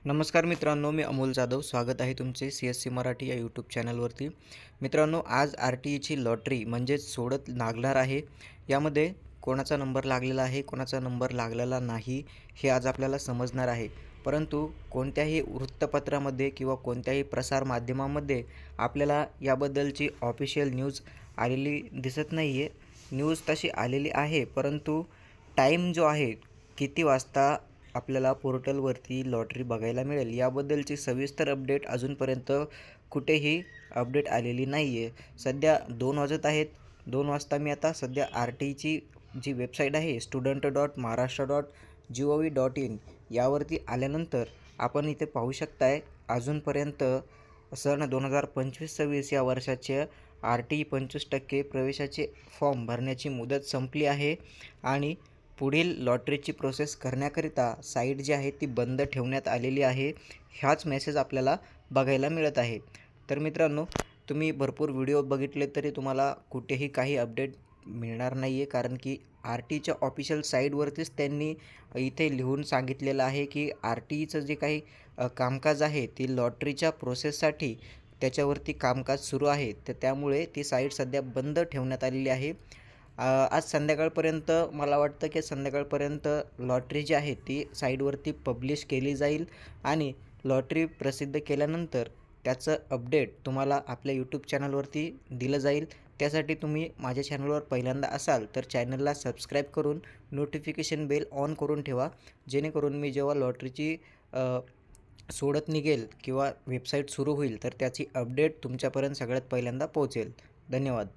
नमस्कार मित्रांनो, मी अमोल जाधव. स्वागत आहे तुमचे CSC मराठी या यूट्यूब चॅनलवरती. मित्रांनो, आज RTEची लॉटरी म्हणजेच सोडत लागणार आहे. यामध्ये कोणाचा नंबर लागलेला आहे, कोणाचा नंबर लागलेला नाही, हे आज आपल्याला समजणार आहे. परंतु कोणत्याही वृत्तपत्रामध्ये किंवा कोणत्याही प्रसारमाध्यमामध्ये आपल्याला याबद्दलची ऑफिशियल न्यूज आलेली दिसत नाही आहे. न्यूज तशी आलेली आहे, परंतु टाईम जो आहे, किती वाजता आपल्याला पोर्टलवरती लॉटरी बघायला मिळेल याबद्दलची सविस्तर अपडेट अजूनपर्यंत कुठेही अपडेट आलेली नाही आहे. सध्या 2 वाजत आहेत. 2 वाजता मी आता सध्या RTEची जी वेबसाईट आहे student.maharashtra.gov.in यावरती आल्यानंतर आपण इथे पाहू शकताय अजूनपर्यंत सन 2025-26 या वर्षाचे RTE 25% प्रवेशाचे फॉर्म भरण्याची मुदत संपली आहे आणि पुढील लॉटरीची प्रोसेस करण्याकरिता साईट जी आहे ती बंद ठेवण्यात आलेली आहे. ह्याच मेसेज आपल्याला बघायला मिळत आहे. तर मित्रांनो, तुम्ही भरपूर व्हिडिओ बघितले तरी तुम्हाला कुठेही काही अपडेट मिळणार नाही आहे, कारण की RTEच्या ऑफिशियल साईटवरतीच त्यांनी इथे लिहून सांगितलेलं आहे की RTEचं जे काही कामकाज आहे ती लॉटरीच्या प्रोसेससाठी त्याच्यावरती कामकाज सुरू आहे. तर त्यामुळे ती साईट सध्या बंद ठेवण्यात आलेली आहे. आज संध्याकाळपर्यंत मला वाटतं की संध्याकाळपर्यंत लॉटरी जी आहे ती साईटवरती पब्लिश केली जाईल आणि लॉटरी प्रसिद्ध केल्यानंतर त्याचं अपडेट तुम्हाला आपल्या यूट्यूब चॅनलवरती दिलं जाईल. त्यासाठी तुम्ही माझ्या चॅनलवर पहिल्यांदा असाल तर चॅनलला सबस्क्राईब करून नोटिफिकेशन बेल ऑन करून ठेवा, जेणेकरून मी जेव्हा लॉटरीची सोडत निघेल किंवा वेबसाईट सुरू होईल तर त्याची अपडेट तुमच्यापर्यंत सगळ्यात पहिल्यांदा पोहोचेल. धन्यवाद.